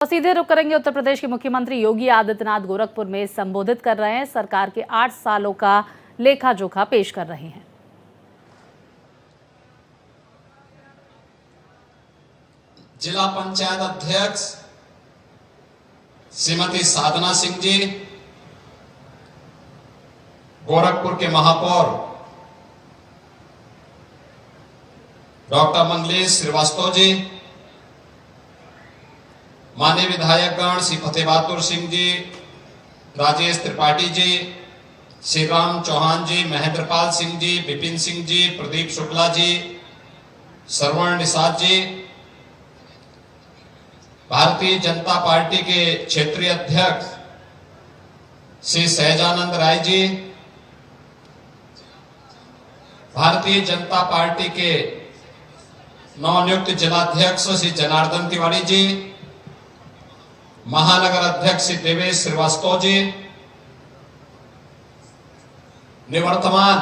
सीधे रुक करेंगे। उत्तर प्रदेश के मुख्यमंत्री योगी आदित्यनाथ गोरखपुर में संबोधित कर रहे हैं। सरकार के 8 सालों का लेखा जोखा पेश कर रहे हैं। जिला पंचायत अध्यक्ष श्रीमती साधना सिंह जी, गोरखपुर के महापौर डॉक्टर मंगलेश श्रीवास्तव जी, माननीय विधायकगण श्री फतेह बहादुर सिंह जी, राजेश त्रिपाठी जी, श्री राम चौहान जी, महेंद्रपाल सिंह जी, विपिन सिंह जी, प्रदीप शुक्ला जी, श्रवण निषाद जी, भारतीय जनता पार्टी के क्षेत्रीय अध्यक्ष श्री सहजानंद राय जी, भारतीय जनता पार्टी के नवनियुक्त जिलाध्यक्ष श्री जनार्दन तिवारी जी, महानगर अध्यक्ष श्री देवेश श्रीवास्तव जी, निवर्तमान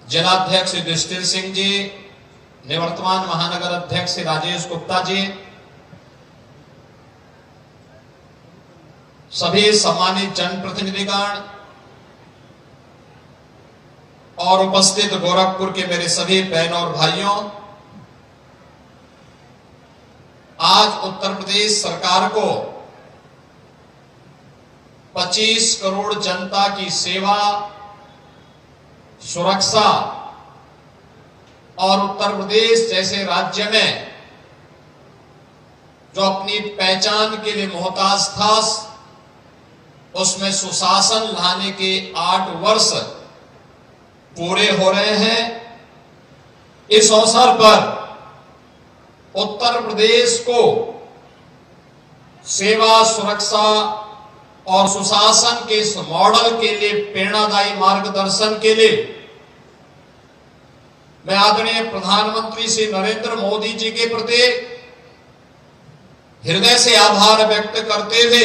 जिलाध्यक्ष श्री युधिष्ठिर सिंह जी, निवर्तमान महानगर अध्यक्ष श्री राजेश गुप्ता जी, सभी सम्मानित जनप्रतिनिधिगण और उपस्थित गोरखपुर के मेरे सभी बहनों और भाइयों, आज उत्तर प्रदेश सरकार को 25 करोड़ जनता की सेवा, सुरक्षा और उत्तर प्रदेश जैसे राज्य में जो अपनी पहचान के लिए मोहताज था, उसमें सुशासन लाने के 8 वर्ष पूरे हो रहे हैं। इस अवसर पर उत्तर प्रदेश को सेवा, सुरक्षा और सुशासन के इस मॉडल के लिए प्रेरणादायी मार्गदर्शन के लिए मैं आदरणीय प्रधानमंत्री श्री नरेंद्र मोदी जी के प्रति हृदय से आभार व्यक्त करते हुए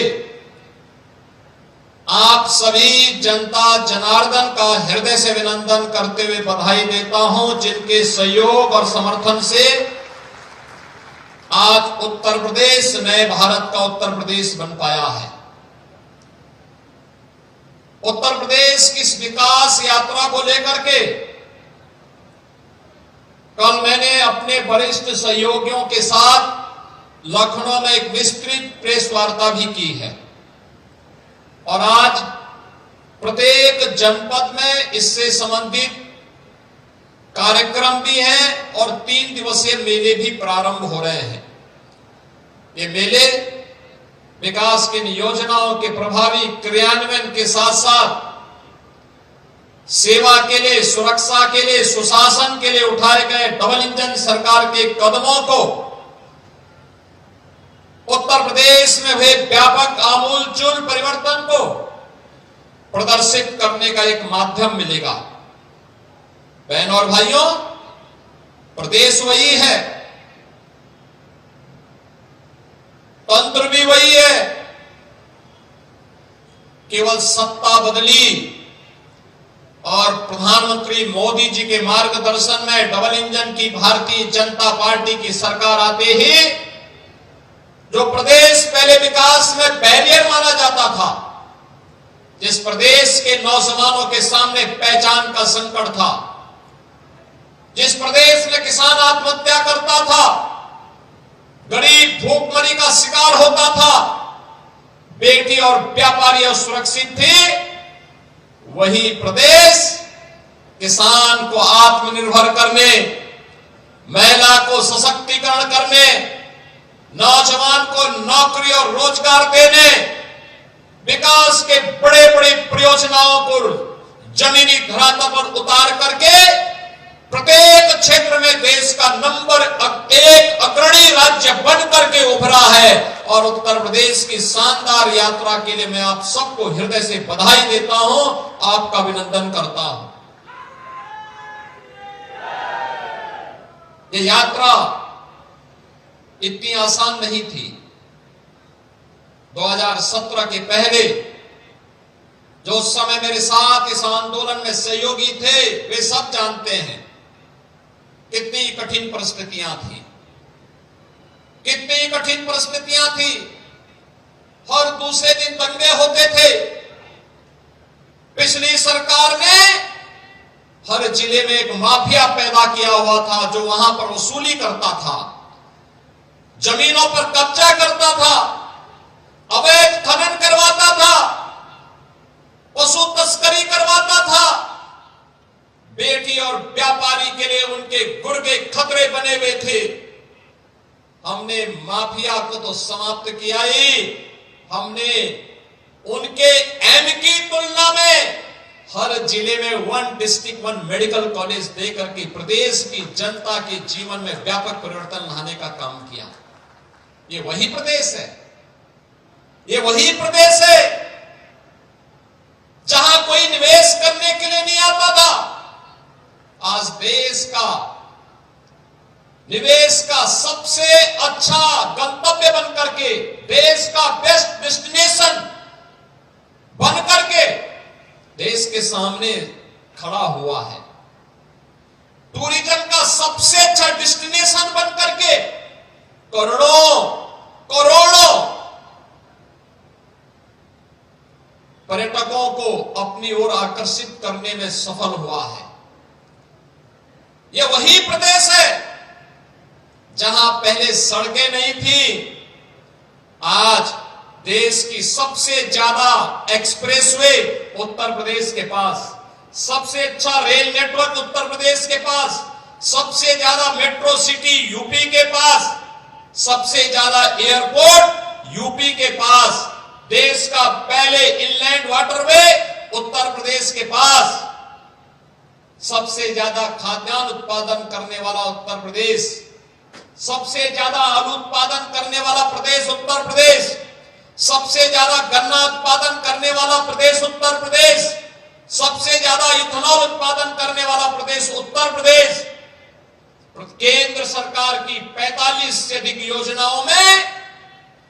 आप सभी जनता जनार्दन का हृदय से अभिनंदन करते हुए बधाई देता हूं, जिनके सहयोग और समर्थन से आज उत्तर प्रदेश नए भारत का उत्तर प्रदेश बन पाया है। उत्तर प्रदेश की इस विकास यात्रा को लेकर के कल मैंने अपने वरिष्ठ सहयोगियों के साथ लखनऊ में एक विस्तृत प्रेस वार्ता भी की है और आज प्रत्येक जनपद में इससे संबंधित कार्यक्रम भी हैं और 3 दिवसीय मेले भी प्रारंभ हो रहे हैं। ये मेले विकास की योजनाओं के प्रभावी क्रियान्वयन के साथ साथ सेवा के लिए, सुरक्षा के लिए, सुशासन के लिए उठाए गए डबल इंजन सरकार के कदमों को उत्तर प्रदेश में हुए व्यापक आमूलचूल परिवर्तन को प्रदर्शित करने का एक माध्यम मिलेगा। बहनों और भाइयों, प्रदेश वही है, तंत्र भी वही है, केवल सत्ता बदली और प्रधानमंत्री मोदी जी के मार्गदर्शन में डबल इंजन की भारतीय जनता पार्टी की सरकार आते ही जो प्रदेश पहले विकास में बैरियर माना जाता था, जिस प्रदेश के नौजवानों के सामने पहचान का संकट था, जिस प्रदेश में किसान आत्महत्या करता था, गरीब भूखमरी का शिकार होता था, बेटी और व्यापारी असुरक्षित थे, वही प्रदेश किसान को आत्मनिर्भर करने, महिला को सशक्तिकरण करने, नौजवान को नौकरी और रोजगार देने, विकास के बड़े बड़े परियोजनाओं को जमीनी धरातल पर उतार करके प्रत्येक क्षेत्र में देश का नंबर 1 अग्रणी राज्य बन करके उभरा है। और उत्तर प्रदेश की शानदार यात्रा के लिए मैं आप सबको हृदय से बधाई देता हूं, आपका अभिनंदन करता हूं। ये यात्रा इतनी आसान नहीं थी। 2017 के पहले जो उस समय मेरे साथ इस आंदोलन में सहयोगी थे, वे सब जानते हैं कितनी कठिन परिस्थितियां थी। कितनी कठिन परिस्थितियां थी। हर दूसरे दिन दंगे होते थे। पिछली सरकार ने हर जिले में एक माफिया पैदा किया हुआ था जो वहां पर वसूली करता था, जमीनों पर कब्जा करता था, अवैध खनन करवाता था, पशु तस्करी करवाता था। बेटी और व्यापारी के लिए उनके गुर्गे खतरे बने हुए थे। हमने माफिया को तो समाप्त किया ही, हमने उनके एम की तुलना में हर जिले में 1 डिस्ट्रिक्ट 1 मेडिकल कॉलेज देकर के प्रदेश की जनता के जीवन में व्यापक परिवर्तन लाने का काम किया। ये वही प्रदेश है, ये वही प्रदेश है जहां कोई निवेश करने के लिए नहीं आता था। आज देश का निवेश का सबसे अच्छा गंतव्य बनकर के, देश का बेस्ट डेस्टिनेशन बनकर के देश के सामने खड़ा हुआ है। टूरिज्म का सबसे अच्छा डेस्टिनेशन बनकर के करोड़ों करोड़ों पर्यटकों को अपनी ओर आकर्षित करने में सफल हुआ है। यह वही प्रदेश है जहां पहले सड़कें नहीं थी, आज देश की सबसे ज्यादा एक्सप्रेसवे उत्तर प्रदेश के पास, सबसे अच्छा रेल नेटवर्क उत्तर प्रदेश के पास, सबसे ज्यादा मेट्रो सिटी यूपी के पास, सबसे ज्यादा एयरपोर्ट यूपी के पास, देश का पहले इनलैंड वाटरवे उत्तर प्रदेश के पास, सबसे ज्यादा खाद्यान्न उत्पादन करने वाला उत्तर प्रदेश, सबसे ज्यादा आलू उत्पादन करने वाला प्रदेश उत्तर प्रदेश, सबसे ज्यादा गन्ना उत्पादन करने वाला प्रदेश उत्तर प्रदेश, सबसे ज्यादा इथेनॉल उत्पादन करने वाला प्रदेश उत्तर प्रदेश। केंद्र सरकार की 45 से अधिक योजनाओं में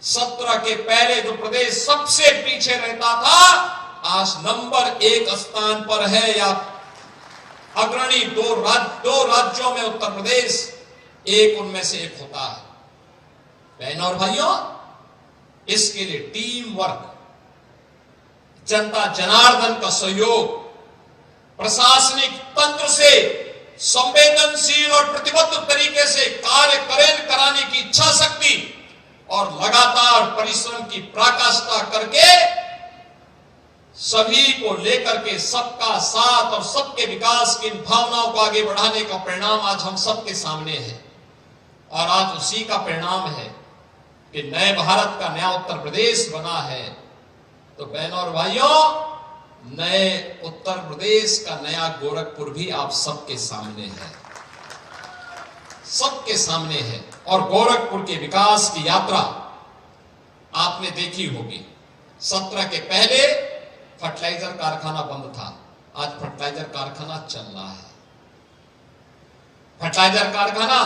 17 के पहले जो प्रदेश सबसे पीछे रहता था, आज नंबर 1 स्थान पर है, या अग्रणी दो राज्यों में उत्तर प्रदेश एक उनमें से एक होता है। बहनों और भाइयों, इसके लिए टीम वर्क, जनता जनार्दन का सहयोग, प्रशासनिक तंत्र से संवेदनशील और प्रतिबद्ध तरीके से कार्य कराने की इच्छा शक्ति और लगातार परिश्रम की पराकाष्ठा करके सभी को लेकर के सबका साथ और सबके विकास की इन भावनाओं को आगे बढ़ाने का परिणाम आज हम सबके सामने है। और आज उसी का परिणाम है कि नए भारत का नया उत्तर प्रदेश बना है। तो बहनों और भाइयों, नए उत्तर प्रदेश का नया गोरखपुर भी आप सबके सामने है, सबके सामने है। और गोरखपुर के विकास की यात्रा आपने देखी होगी। 17 के पहले फर्टिलाइजर कारखाना बंद था, आज फर्टिलाइजर कारखाना चल रहा है। फर्टिलाइजर कारखाना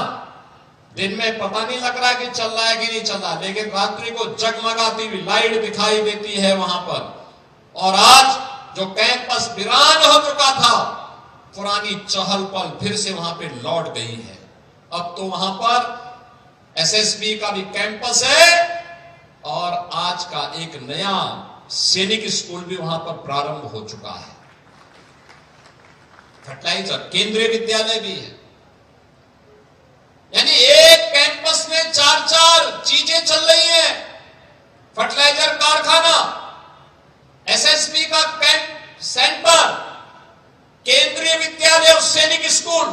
दिन में पता नहीं लग रहा है कि चल रहा है कि नहीं चल रहा, लेकिन रात्रि को जगमगाती हुई लाइट दिखाई देती है वहां पर। और आज जो कैंपस वीरान हो चुका था, पुरानी चहल पहल फिर से वहां पे लौट गई है। अब तो वहां पर एसएसबी का भी कैंपस है और आज का एक नया सैनिक स्कूल भी वहां पर प्रारंभ हो चुका है। फर्टिलाइजर केंद्रीय विद्यालय भी है। यानी एक कैंपस में 4-4 चीजें चल रही हैं। फर्टिलाइजर कारखाना, एसएसबी का कैंप सेंटर, केंद्रीय विद्यालय और सैनिक स्कूल,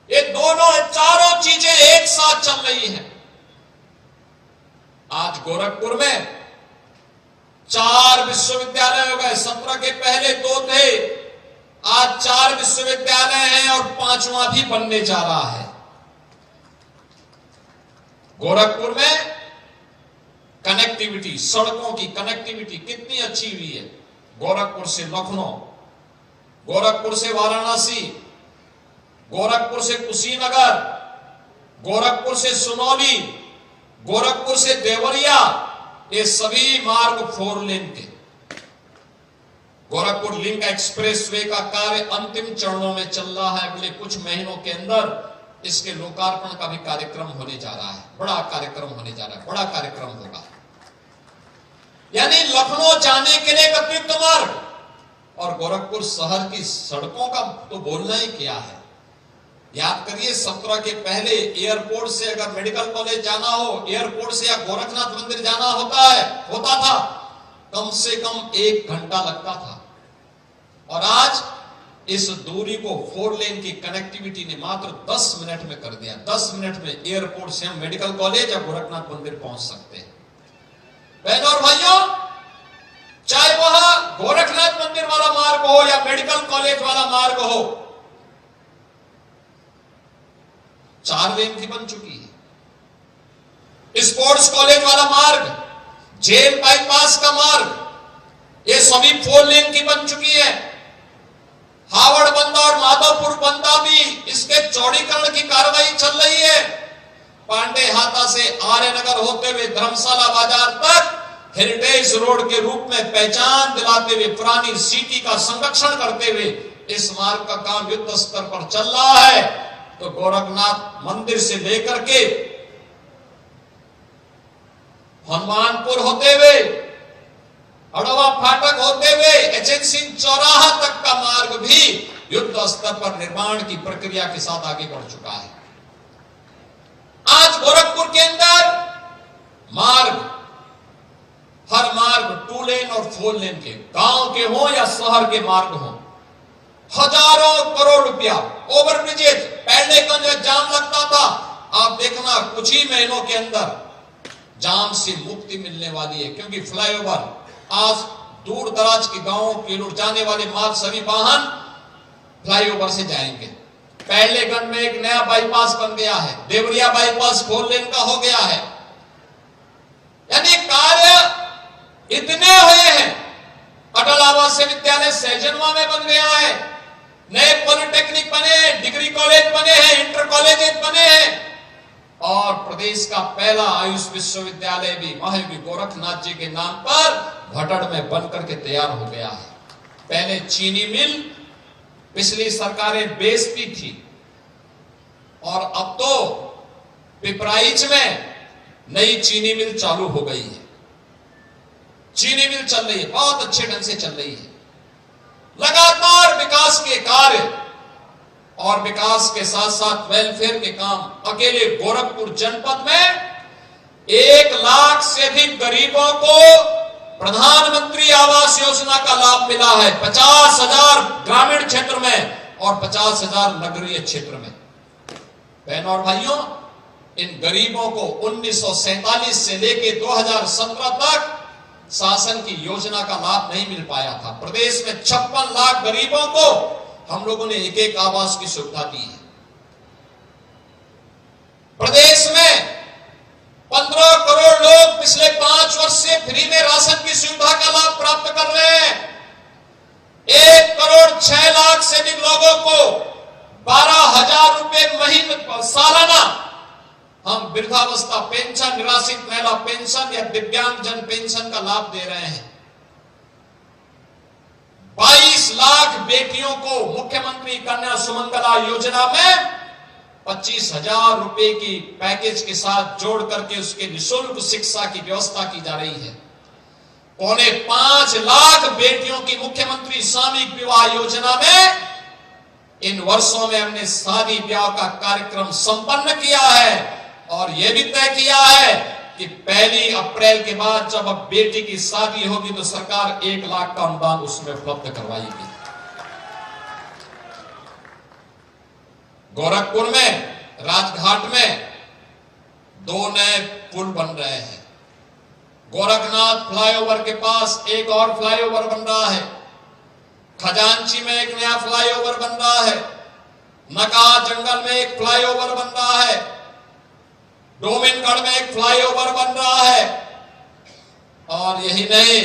ये दोनों चारों चीजें एक साथ चल रही हैं। आज गोरखपुर में 4 विश्वविद्यालय हो गए। 17 के पहले 2 थे, आज 4 विश्वविद्यालय हैं और 5वां भी बनने जा रहा है। गोरखपुर में कनेक्टिविटी, सड़कों की कनेक्टिविटी कितनी अच्छी हुई है। गोरखपुर से लखनऊ, गोरखपुर से वाराणसी, गोरखपुर से कुशीनगर, गोरखपुर से सुनौली, गोरखपुर से देवरिया, ये सभी मार्ग 4 लेन के। गोरखपुर लिंक एक्सप्रेसवे का कार्य अंतिम चरणों में चल रहा है। अगले कुछ महीनों के अंदर इसके लोकार्पण का भी कार्यक्रम होने जा रहा है। बड़ा कार्यक्रम होने जा रहा है, बड़ा कार्यक्रम होगा। यानी लखनऊ जाने के लिए एक अतिरिक्त मार्ग, और गोरखपुर शहर की सड़कों का तो बोलना ही क्या है। याद करिए 17 के पहले एयरपोर्ट से अगर मेडिकल कॉलेज जाना हो, एयरपोर्ट से या गोरखनाथ मंदिर जाना होता था, कम से कम 1 घंटा लगता था। और आज इस दूरी को 4 लेन की कनेक्टिविटी ने मात्र 10 मिनट में कर दिया। 10 मिनट में एयरपोर्ट से हम मेडिकल कॉलेज या गोरखनाथ मंदिर पहुंच सकते हैं। बहनों और भाइयों, चाहे वह गोरखनाथ मंदिर वाला मार्ग हो या मेडिकल कॉलेज वाला मार्ग हो, 4 लेन की बन चुकी है। स्पोर्ट्स कॉलेज वाला मार्ग, जेल बाईपास का मार्ग, ये सभी 4 लेन की बन चुकी है। हावड़ बंदा और माधवपुर बंदा भी इसके चौड़ीकरण की कार्रवाई चल रही है। पांडे हाता से आर्यनगर होते हुए धर्मशाला बाजार तक हेरिटेज रोड के रूप में पहचान दिलाते हुए, पुरानी सिटी का संरक्षण करते हुए इस मार्ग का काम युद्ध स्तर पर चल रहा है। तो गोरखनाथ मंदिर से लेकर के हनुमानपुर होते हुए, अड़वा फाटक होते हुए एचएनसी चौराहा तक का मार्ग भी युद्ध स्तर पर निर्माण की प्रक्रिया के साथ आगे बढ़ चुका है। आज गोरखपुर के अंदर मार्ग, हर मार्ग 2 लेन और 4 लेन के, गांव के हो या शहर के मार्ग हो, हजारों करोड़ रुपया, ओवरब्रिजेज, पहले का जाम लगता था, आप देखना कुछ ही महीनों के अंदर जाम से मुक्ति मिलने वाली है। क्योंकि फ्लाईओवर, आज दूर दराज के गांवों के लोग जाने वाले माल सभी वाहन फ्लाईओवर से जाएंगे। पहले गण में एक नया बाईपास बन गया है, देवरिया बाईपास 4 लेन का हो गया है। यानी कार्य इतने हुए हैं। अटल आवासीय विद्यालय सहजनवा में बन गया है, नए पॉलिटेक्निक बने हैं, डिग्री कॉलेज बने हैं, इंटर कॉलेज बने हैं, और प्रदेश का पहला आयुष विश्वविद्यालय भी महायोगी गोरखनाथ जी के नाम पर भटड़ में बनकर के तैयार हो गया है। पहले चीनी मिल पिछली सरकारें बेचती थी, और अब तो पिपराइच में नई चीनी मिल चालू हो गई है। चीनी मिल चल रही है, बहुत अच्छे ढंग से चल रही है। लगातार विकास के कार्य और विकास के साथ साथ वेलफेयर के काम, अकेले गोरखपुर जनपद में 1 लाख से अधिक गरीबों को प्रधानमंत्री आवास योजना का लाभ मिला है। 50,000 ग्रामीण क्षेत्र में और 50,000 नगरीय क्षेत्र में। बहनों और भाइयों, इन गरीबों को 1947 से लेकर 2017 तक शासन की योजना का लाभ नहीं मिल पाया था। प्रदेश में 56 लाख गरीबों को हम लोगों ने एक आवास की सुविधा दी है। प्रदेश में 15 करोड़ लोग पिछले 5 वर्ष से फ्री में राशन की सुविधा का लाभ प्राप्त कर रहे हैं। 1 करोड़ 6 लाख से अधिक लोगों को 12,000 रुपए महीने सालाना हम वृद्धावस्था पेंशन, निराश्रित महिला पेंशन या दिव्यांगजन पेंशन का लाभ दे रहे हैं। 22 लाख बेटियों को मुख्यमंत्री कन्या सुमंगला योजना में 25,000 रुपए की पैकेज के साथ जोड़ करके उसके निःशुल्क शिक्षा की व्यवस्था की जा रही है। 5.25 लाख बेटियों की मुख्यमंत्री सामूहिक विवाह योजना में इन वर्षों में हमने शादी ब्याह का कार्यक्रम संपन्न किया है, और यह भी तय किया है कि 1 अप्रैल के बाद जब अब बेटी की शादी होगी तो सरकार 1 लाख का अनुदान उसमें उपलब्ध करवाएगी। गोरखपुर में राजघाट में 2 नए पुल बन रहे हैं। गोरखनाथ फ्लाईओवर के पास एक और फ्लाईओवर बन रहा है। खजांची में एक नया फ्लाईओवर बन रहा है। नका जंगल में एक फ्लाईओवर बन रहा है। डोमिनगढ़ में एक फ्लाईओवर बन रहा है। और यही नहीं,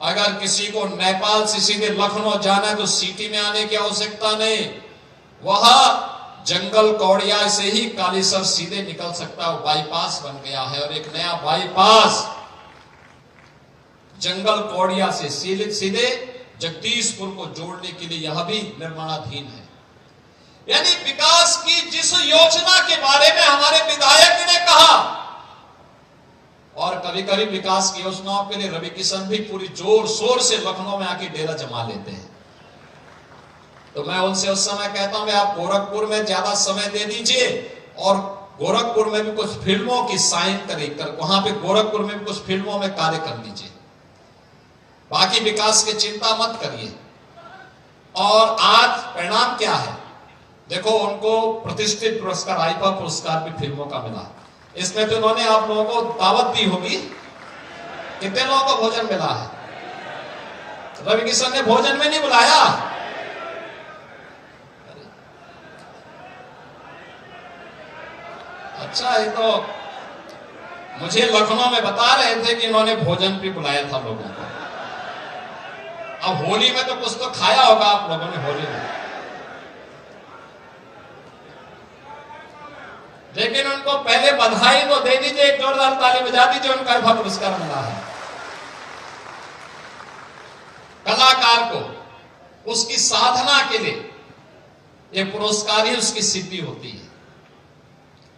अगर किसी को नेपाल से सीधे लखनऊ जाना है तो सिटी में आने की आवश्यकता नहीं, वह जंगल कौड़िया से ही कालीसर सीधे निकल सकता है। बाईपास बन गया है, और एक नया बाईपास जंगल कौड़िया से सीधे जगदीशपुर को जोड़ने के लिए यह भी निर्माणाधीन है। यानी विकास की जिस योजना के बारे में हमारे विधायक ने कहा, और कभी कभी विकास की योजनाओं के लिए रवि किशन भी पूरी जोर शोर से लखनऊ में आके डेरा जमा लेते हैं। तो मैं उनसे उस समय कहता हूं आप गोरखपुर में ज्यादा समय दे दीजिए और गोरखपुर में भी कुछ फिल्मों की साइन कर वहां पे गोरखपुर में भी कुछ फिल्मों में कार्य कर लीजिए, बाकी विकास की चिंता मत करिए। और आज परिणाम क्या है देखो, उनको प्रतिष्ठित पुरस्कार आईफा पुरस्कार भी फिल्मों का मिला। इसमें तो उन्होंने आप लोगों को दावत दी होगी, कितने लोगों को भोजन मिला है? रवि किशन ने भोजन में नहीं बुलाया। अच्छा, ये तो मुझे लखनऊ में बता रहे थे कि इन्होंने भोजन भी बुलाया था लोगों को। अब होली में तो कुछ तो खाया होगा आप लोगों ने होली में, लेकिन उनको पहले बधाई तो दे दीजिए, एक जोरदार ताली बजा दीजिए, उनका आईफा पुरस्कार मिला है। कलाकार को उसकी साधना के लिए ये पुरस्कार ही उसकी सिद्धि होती है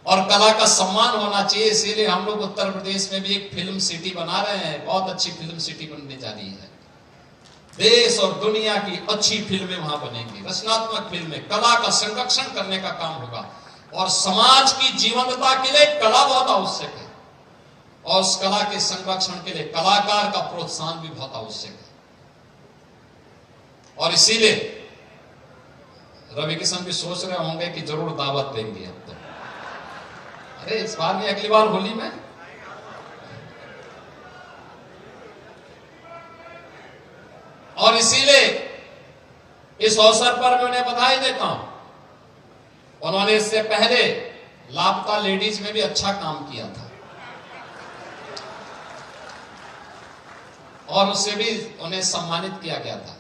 और कला का सम्मान होना चाहिए। इसीलिए हम लोग उत्तर प्रदेश में भी एक फिल्म सिटी बना रहे हैं, बहुत अच्छी फिल्म सिटी बनने जा रही है। देश और दुनिया की अच्छी फिल्में वहां बनेंगी, रचनात्मक फिल्में, कला का संरक्षण करने का काम होगा और समाज की जीवंतता के लिए कला बहुत आवश्यक है और उस कला के संरक्षण के लिए कलाकार का प्रोत्साहन भी बहुत आवश्यक है। और इसीलिए रवि किशन भी सोच रहे होंगे कि जरूर दावत देंगे अब तो, अरे इस बार नहीं अगली बार होली में। और इसीलिए इस अवसर पर मैं उन्हें बधाई देता हूं। उन्होंने इससे पहले लापता लेडीज में भी अच्छा काम किया था और उससे भी उन्हें सम्मानित किया गया था।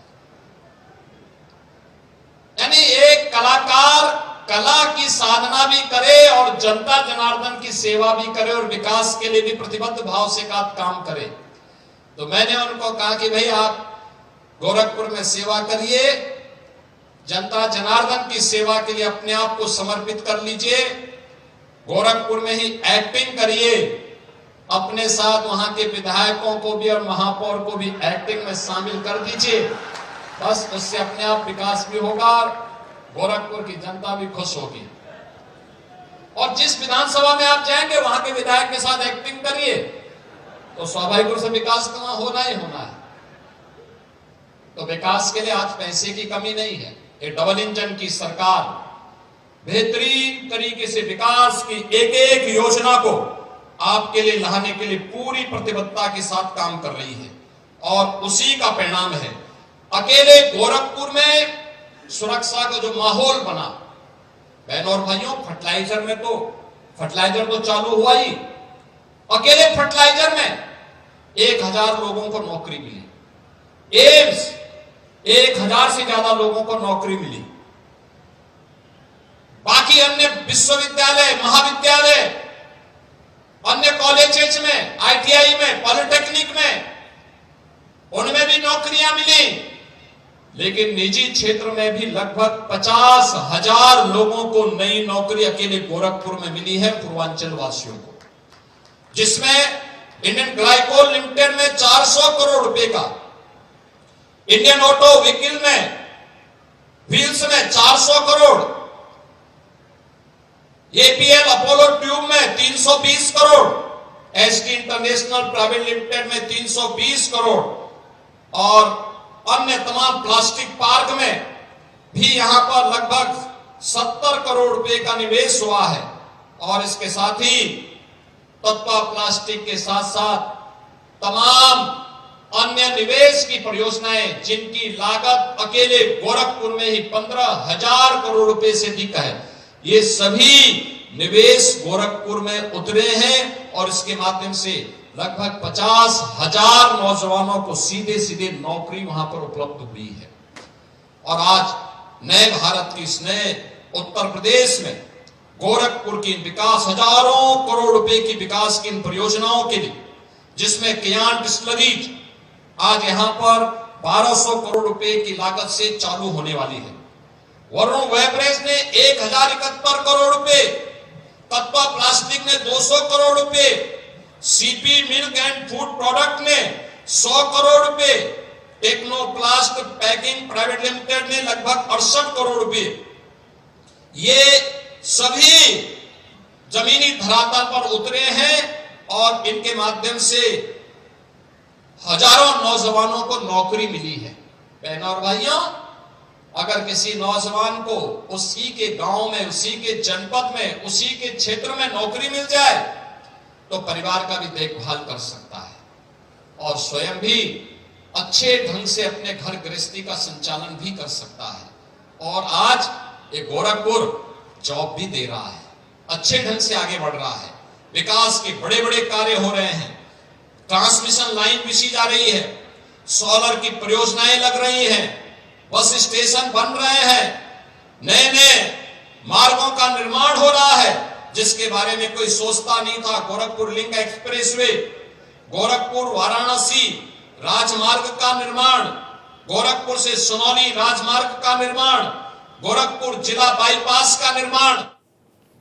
यानी एक कलाकार कला की साधना भी करे और जनता जनार्दन की सेवा भी करे और विकास के लिए भी प्रतिबद्ध भाव से काम करे। तो मैंने उनको कहा कि भाई आप गोरखपुर में सेवा करिए, जनता जनार्दन की सेवा के लिए अपने आप को समर्पित कर लीजिए, गोरखपुर में ही एक्टिंग करिए, अपने साथ वहां के विधायकों को भी और महापौर को भी एक्टिंग में शामिल कर दीजिए। बस उससे अपने आप विकास भी होगा और गोरखपुर की जनता भी खुश होगी। और जिस विधानसभा में आप जाएंगे वहां के विधायक के साथ एक्टिंग करिए तो स्वाभाविक रूप से विकास तो वहां होना ही होना है। तो विकास के लिए आज पैसे की कमी नहीं है। ये डबल इंजन की सरकार बेहतरीन तरीके से विकास की एक एक योजना को आपके लिए लाने के लिए पूरी प्रतिबद्धता के साथ काम कर रही है और उसी का परिणाम है। अकेले गोरखपुर में सुरक्षा का जो माहौल बना, बहनों और भाइयों, फर्टिलाइजर तो चालू हुआ ही। अकेले फर्टिलाइजर में 1000 लोगों को नौकरी मिली, एम्स 1000 से ज्यादा लोगों को नौकरी मिली। बाकी अन्य विश्वविद्यालय, महाविद्यालय, अन्य कॉलेजेस में, आईटीआई में, पॉलिटेक्निक में, उनमें भी नौकरियां मिली। लेकिन निजी क्षेत्र में भी लगभग 50,000 लोगों को नई नौकरी अकेले गोरखपुर में मिली है, पूर्वांचल वासियों को, जिसमें इंडियन ग्लाइकोल लिमिटेड में 400 करोड़ रुपए का, इंडियन ऑटो व्हीकल में, व्हील्स में 400 करोड़, एपीएल अपोलो ट्यूब में 320 crore, ST international private limited में 320 करोड़ और अन्य तमाम प्लास्टिक पार्क में भी यहां पर लगभग 70 करोड़ रुपए का निवेश हुआ है। और इसके साथ ही तत्वा प्लास्टिक के साथ साथ तमाम अन्य निवेश की परियोजनाएं जिनकी लागत अकेले गोरखपुर में ही 15,000 करोड़ रुपए से अधिक है, ये सभी निवेश गोरखपुर में उतरे हैं और इसके माध्यम से लगभग 50,000 नौजवानों को सीधे सीधे नौकरी वहां पर उपलब्ध हुई है। और आज नए भारत की इस नए उत्तर प्रदेश में गोरखपुर की विकास, हजारों करोड़ रुपए की विकास की इन परियोजनाओं के लिए, जिसमें कियान डिस्टिलरीज आज यहां पर 1200 करोड़ रुपए की लागत से चालू होने वाली है, वरुण वेबरेज ने 1071 करोड़ रुपए, तत्वा प्लास्टिक ने 200 करोड़ रुपए, CP milk and food product ने 100 करोड़ रुपए, टेक्नोप्लास्ट पैकिंग प्राइवेट लिमिटेड ने लगभग 68 करोड़ रुपए। ये सभी जमीनी धरातल पर उतरे हैं और इनके माध्यम से हजारों नौजवानों को नौकरी मिली है। बहनों और भाइयों, अगर किसी नौजवान को उसी के गांव में, उसी के जनपद में, उसी के क्षेत्र में नौकरी मिल जाए तो परिवार का भी देखभाल कर सकता है और स्वयं भी अच्छे ढंग से अपने घर गृहस्थी का संचालन भी कर सकता है। और आज ये गोरखपुर जॉब भी दे रहा है, अच्छे ढंग से आगे बढ़ रहा है, विकास के बड़े बड़े कार्य हो रहे हैं, ट्रांसमिशन लाइन बिछी जा रही है, सोलर की परियोजनाएं लग रही हैं, बस स्टेशन बन रहे हैं, नए नए मार्गों का निर्माण हो रहा है जिसके बारे में कोई सोचता नहीं था। गोरखपुर लिंक एक्सप्रेसवे, गोरखपुर वाराणसी राजमार्ग का निर्माण, गोरखपुर से सोनौली राजमार्ग का निर्माण, गोरखपुर जिला बाईपास का निर्माण।